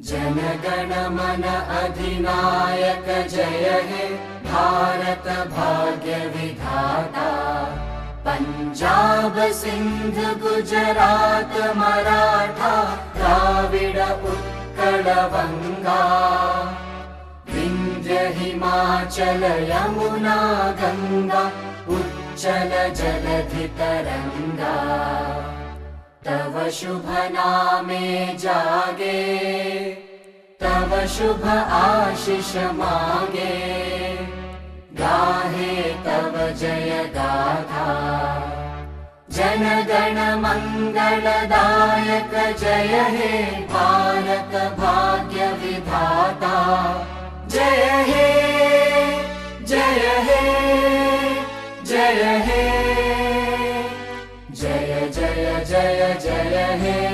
जनगण मन अधिनायक जय हे भारत भाग्य विधाता। पंजाब सिंध गुजरात मराठा द्राविड उत्कल वंगा। विंध्य हिमाचल यमुना गंगा उच्चल जलधि तरंगा। तव शुभ नामे जागे तव शुभ आशीष मागे। गाहे तव जय गाथा जनगण मंगलदायक जय हे भारत भाग्य विधाता। जय हे जय हे जय हे जय जय जय जय हे।